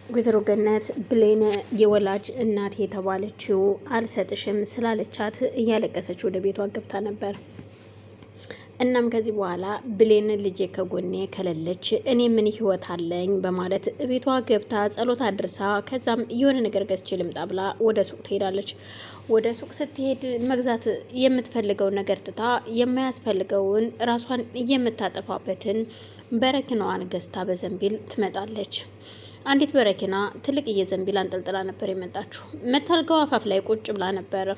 ወይዘሮ ገነት ብሌን የወላጅ እናት የተባለችው አልሰጥሽም ስላለቻት እያለቀሰች ወደ ቤቷ ገብታ ነበር። እናም ከዚህ በኋላ ብሌን ልጄ ከጎኔ ከሌለች እኔ ምን ህይወት አለኝ በማለት ቤቷ ገብታ ጸሎት አድርሳ ከዛም የሆነ ነገር ገዝቼ ልምጣ ብላ ወደ ሱቅ ትሄዳለች። ወደ ሱቅ ስትሄድ መግዛት የምትፈልገው ነገር ትታ የማያስፈልገውን ራሷን የምታጠፋበትን በረኪናዋን ገዝታ በዘንቢል ትመጣለች። አንዲት በረኪና ትልቅዬ ዘንቢል አንጠልጥላ ነበር የመጣችው። መታልጋው አፋፍ ላይ ቁጭ ብላ ነበር።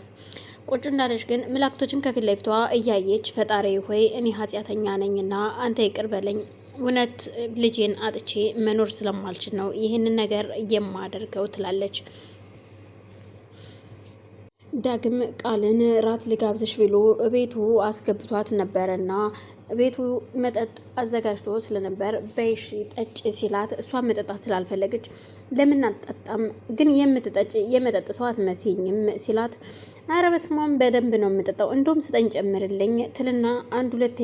ቁጭ እንዳለች ግን መላእክቶችን ከፊት ለፊቷ እያየች ፈጣሪ ሆይ እኔ ኃጢአተኛ ነኝና አንተ ይቅር በለኝ፣ እውነት ልጄን አጥቼ መኖር ስለማልችል ነው ይህንን ነገር የማደርገው ትላለች። ዳግም ቃልን ራት ልጋብዝሽ ብሎ ቤቱ አስገብቷት ነበረና ቤቱ መጠጥ አዘጋጅቶ ስለነበር በይሽ ጠጭ ሲላት እሷ መጠጣት ስላልፈለገች ለምን አትጠጣም ግን የምትጠጭ የመጠጥ ሰው አትመስይኝም ሲላት አረ በስሟም በደንብ ነው የምጠጣው እንደውም ስጠኝ ጨምርልኝ ትልና አንድ ሁለቴ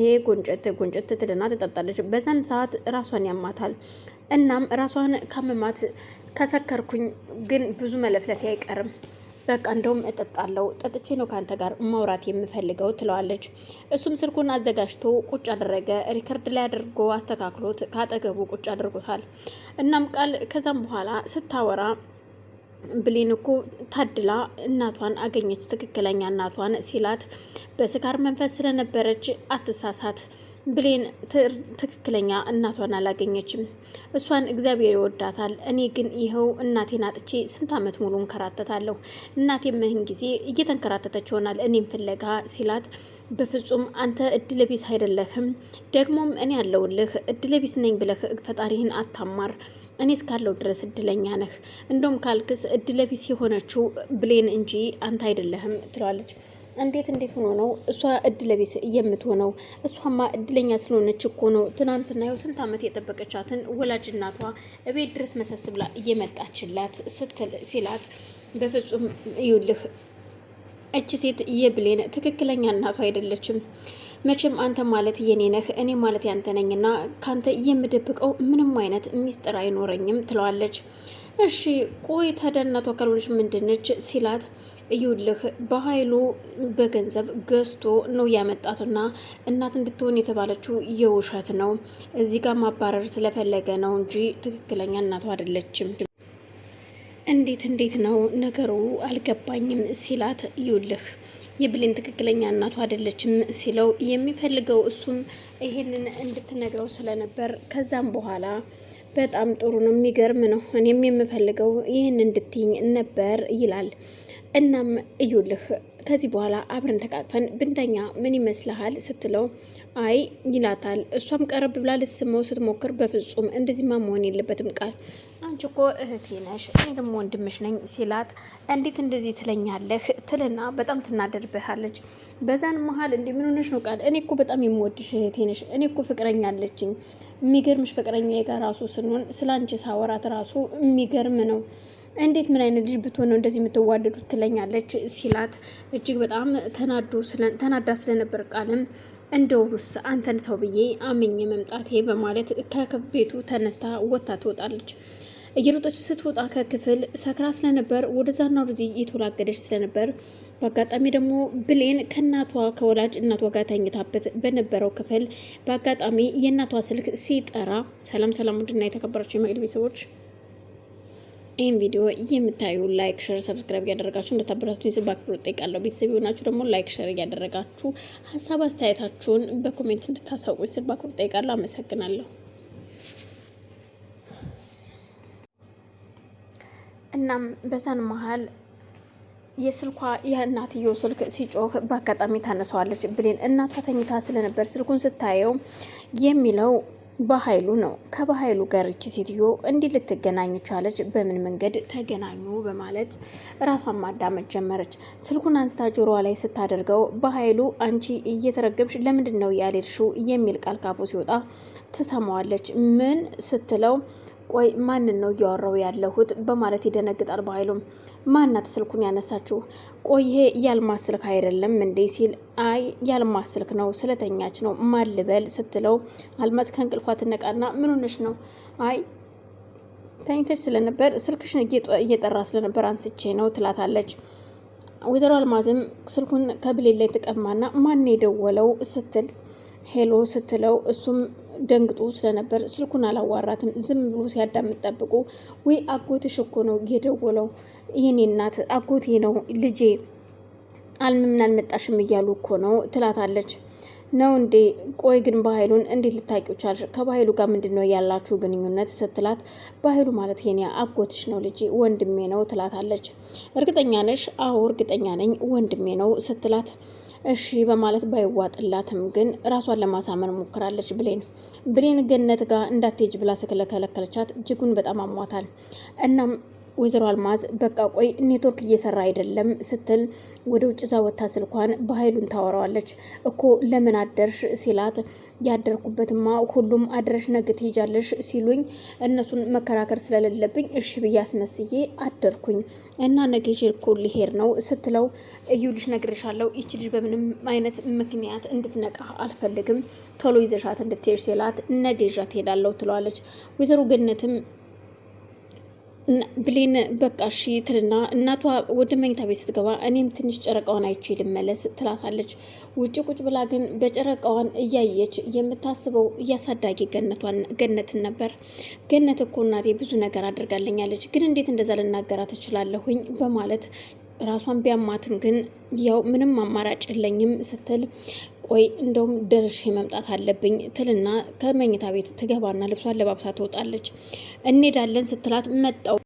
ጎንጨት ትልና ትጠጣለች። በዛን ሰዓት ራሷን ያማታል። እናም ራሷን ካመማት ከሰከርኩኝ ግን ብዙ መለፍለፊ አይቀርም በቃ እንደውም እጠጣለሁ ጠጥቼ ነው ካንተ ጋር ማውራት የምፈልገው ትለዋለች። እሱም ስልኩን አዘጋጅቶ ቁጭ አደረገ። ሪከርድ ላይ አድርጎ አስተካክሎት ካጠገቡ ቁጭ አድርጎታል። እናም ቃል ከዛም በኋላ ስታወራ ብሌን እኮ ታድላ እናቷን አገኘች ትክክለኛ እናቷን ሲላት በስካር መንፈስ ስለነበረች አትሳሳት ብሌን ትክክለኛ እናቷን አላገኘችም። እሷን እግዚአብሔር ይወዳታል። እኔ ግን ይኸው እናቴን አጥቼ ስንት ዓመት ሙሉ እንከራተታለሁ። እናቴ ምህን ጊዜ እየተንከራተተች ይሆናል እኔም ፍለጋ ሲላት በፍጹም አንተ እድለቢስ አይደለህም። ደግሞም እኔ ያለውልህ እድለቢስ ነኝ ብለህ ፈጣሪህን አታማር። እኔ እስካለው ድረስ እድለኛ ነህ። እንደውም ካልክስ እድለቢስ የሆነችው ብሌን እንጂ አንተ አይደለህም ትለዋለች። እንዴት ሆኖ ነው እሷ እድለቢስ የምትሆነው? እሷማ እድለኛ ስለሆነች እኮ ነው ትናንትና ያው ስንት ዓመት የጠበቀቻትን ወላጅ እናቷ እቤት ድረስ መሰስ ብላ እየመጣችላት ሲላት በፍጹም ይውልህ እቺ ሴት የብሌን ትክክለኛ እናቷ አይደለችም። መቼም አንተ ማለት የኔ ነህ እኔ ማለት ያንተ ነኝና ካንተ የምደብቀው ምንም አይነት ሚስጥር አይኖረኝም ትለዋለች። እሺ ቆይ ታዲያ እናቷ ካልሆነች ምንድነች ሲላት እዩልህ በኃይሉ በገንዘብ ገዝቶ ነው ያመጣትና እናት እንድትሆን የተባለችው የውሸት ነው። እዚህ ጋር ማባረር ስለፈለገ ነው እንጂ ትክክለኛ እናቷ አይደለችም። እንዴት ነው ነገሩ አልገባኝም ሲላት እዩልህ የብሌን ትክክለኛ እናቷ አይደለችም ሲለው የሚፈልገው እሱም ይሄንን እንድትነግረው ስለነበር ከዛም በኋላ በጣም ጥሩ ነው የሚገርም ነው እኔም የምፈልገው ይህን እንድትይኝ ነበር ይላል። እናም እዩልህ ከዚህ በኋላ አብረን ተቃቅፈን ብንተኛ ምን ይመስልሃል ስትለው አይ ይላታል። እሷም ቀረብ ብላ ልትስመው ስትሞክር በፍጹም እንደዚህማ መሆን የለበትም ቃል አንቺ እኮ እህቴ ነሽ እኔ ደግሞ ወንድምሽ ነኝ ሲላት እንዴት እንደዚህ ትለኛለህ ትልና በጣም ትናደድብሃለች። በዛን መሀል እንዴ ምን ሆነሽ ነው ቃል እኔ እኮ በጣም የምወድሽ እህቴ ነሽ እኔ እኮ ፍቅረኛ አለችኝ የሚገርምሽ ፍቅረኛ ጋር ራሱ ስንሆን ስላንቺ ሳወራት ራሱ የሚገርም ነው እንዴት ምን አይነት ልጅ ብትሆን ነው እንደዚህ የምትዋደዱት ትለኛለች ሲላት እጅግ በጣም ተናዳ ስለነበር ቃልም እንደውስ አንተን ሰው ብዬ አምኜ መምጣቴ በማለት ከቤቱ ተነስታ ወጥታ ትወጣለች። እየሮጠች ስትወጣ ከክፍል ሰክራ ስለነበር ወደዛና ወደዚህ እየተወላገደች ስለነበር በአጋጣሚ ደግሞ ብሌን ከእናቷ ከወላጅ እናቷ ጋር ተኝታበት በነበረው ክፍል በአጋጣሚ የእናቷ ስልክ ሲጠራ ሰላም ውድና የተከበራችሁ የማይል ቤተሰቦች ይህን ቪዲዮ የምታዩ ላይክ ሸር ሰብስክራይብ እያደረጋችሁ እንደታበረታቱኝ ስል በአክብሮት እጠይቃለሁ። ቤተሰብ የሆናችሁ ደግሞ ላይክ ሸር እያደረጋችሁ ሀሳብ አስተያየታችሁን በኮሜንት እንድታሳውቁኝ ስል በአክብሮት እጠይቃለሁ። አመሰግናለሁ። እናም በዛን መሀል የስልኳ የእናትየው ስልክ ሲጮህ በአጋጣሚ ታነሳዋለች። ብሌን እናቷ ተኝታ ስለነበር ስልኩን ስታየው የሚለው በኃይሉ ነው። ከበኃይሉ ጋር እቺ ሴትዮ እንዲህ ልትገናኝ ቻለች? በምን መንገድ ተገናኙ? በማለት ራሷን ማዳመጥ ጀመረች። ስልኩን አንስታ ጆሮዋ ላይ ስታደርገው በኃይሉ አንቺ እየተረገምሽ ለምንድን ነው ያልሽው የሚል ቃል ካፉ ሲወጣ ትሰማዋለች። ምን ስትለው ቆይ ማንን ነው እያወራው ያለሁት በማለት ይደነግጣል። በኃይሉም ማናት ስልኩን ያነሳችው? ቆይ ይሄ ያልማዝ ስልክ አይደለም እንዴ ሲል አይ ያልማዝ ስልክ ነው ስለተኛች ነው ማልበል ስትለው አልማዝ ከእንቅልፏ ትነቃና ምን ሆነሽ ነው? አይ ተኝተሽ ስለነበር ስልክሽን እየጠራ ስለነበር አንስቼ ነው ትላታለች። ወይዘሮ አልማዝም ስልኩን ከብሌን ላይ ተቀማና ማን የደወለው ስትል ሄሎ ስትለው እሱም ደንግጦ ስለነበር ስልኩን አላዋራትም። ዝም ብሎ ሲያዳምጥ ጠብቁ ወይ አጎትሽ እኮ ነው የደወለው፣ የኔ እናት አጎቴ ነው ልጄ አልምምን አልመጣሽም እያሉ እኮ ነው ትላታለች። ነው እንዴ? ቆይ ግን በኃይሉን እንዴት ልታውቂው ቻልሽ? ከባኃይሉ ጋር ምንድን ነው ያላችሁ ግንኙነት ስትላት፣ በኃይሉ ማለት የኔ አጎትሽ ነው ልጄ ወንድሜ ነው ትላታለች። እርግጠኛ ነሽ? አዎ እርግጠኛ ነኝ ወንድሜ ነው ስትላት፣ እሺ በማለት ባይዋጥላትም ግን ራሷን ለማሳመን ሞክራለች። ብሌን ገነት ጋር እንዳትሄጅ ብላ ስለከለከለቻት እጅጉን በጣም አሟታል። እናም ወይዘሮ አልማዝ በቃ ቆይ ኔትወርክ እየሰራ አይደለም ስትል ወደ ውጭ ዛወታ ስልኳን በኃይሉን ታወራዋለች። እኮ ለምን አደርሽ ሲላት ያደርኩበትማ ሁሉም አድረሽ ነገ ትሄጃለሽ ሲሉኝ እነሱን መከራከር ስለሌለብኝ እሺ ብዬ አስመስዬ አደርኩኝ እና ነገ እኮ ሊሄድ ነው ስትለው እዩልሽ ነግሬሻለሁ፣ ይቺ ልጅ በምንም አይነት ምክንያት እንድትነቃ አልፈልግም፣ ቶሎ ይዘሻት እንድትሄድ ሲላት ነገ ይዣት ሄዳለሁ ትለዋለች። ወይዘሮ ገነትም ብሌን በቃ እሺ ትልና እናቷ ወደ መኝታ ቤት ስትገባ እኔም ትንሽ ጨረቃዋን አይቼ ልመለስ ትላታለች። ውጭ ቁጭ ብላ ግን በጨረቃዋን እያየች የምታስበው እያሳዳጊ ገነትን ነበር። ገነት እኮ እናቴ ብዙ ነገር አድርጋለኛለች፣ ግን እንዴት እንደዛ ልናገራት እችላለሁኝ በማለት ራሷን ቢያማትም ግን ያው ምንም አማራጭ የለኝም ስትል ቆይ እንደውም ደርሼ መምጣት አለብኝ ትልና ከመኝታ ቤት ትገባና ልብሷን ለባብሳ ትወጣለች። እንሄዳለን ስትላት መጣው